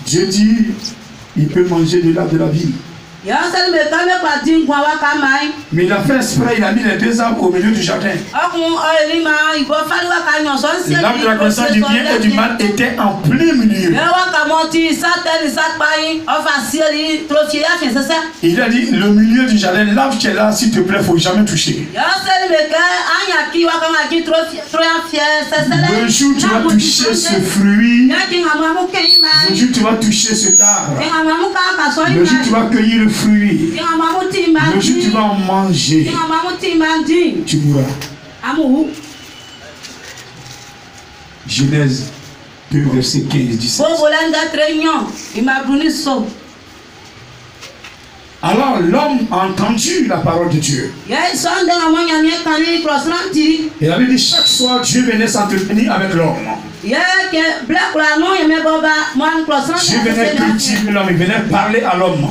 Dieu dit, il peut manger de l'arbre de la vie. Mais il a fait exprès, il a mis les 2 arbres au milieu du jardin. L'arbre de la connaissance du bien et du mal était en plein milieu. Il a dit, le milieu du jardin, l'arbre qui est là, s'il te plaît, il ne faut jamais toucher. Le jour où tu vas toucher ce fruit, le jour où tu vas toucher cet arbre, le jour où tu vas cueillir le fruit, le jour où tu vas en manger, tu mourras. Genèse 2, verset 15-17. Alors l'homme a entendu la parole de Dieu. Il avait dit chaque soir Dieu venait s'entretenir avec l'homme. Dieu venait cultiver l'homme, il venait parler à l'homme.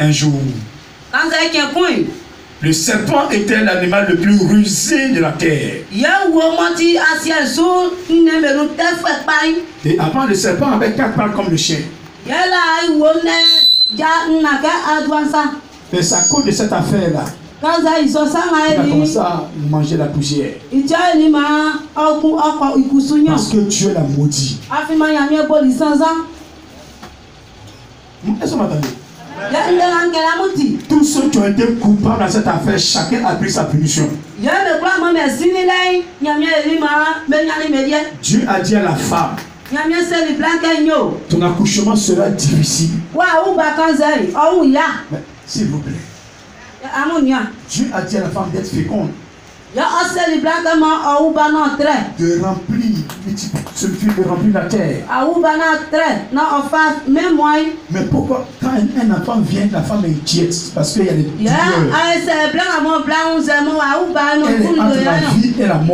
Un jour, le serpent était l'animal le plus rusé de la terre. Et avant, le serpent avait 4 pattes comme le chien. Et c'est à cause de cette affaire-là, il a commencé à manger la poussière. Parce que Dieu l'a maudit. Est-ce que vous m'entendez? Tous ceux qui ont été coupables dans cette affaire, chacun a pris sa punition. Dieu a dit à la femme, ton accouchement sera difficile. S'il vous plaît. Dieu a dit à la femme d'être féconde. De remplir, de remplir la terre. Mais pourquoi quand un enfant vient, la femme est inquiète? Parce qu'il y a des douleurs. Elle est entre la vie et la mort.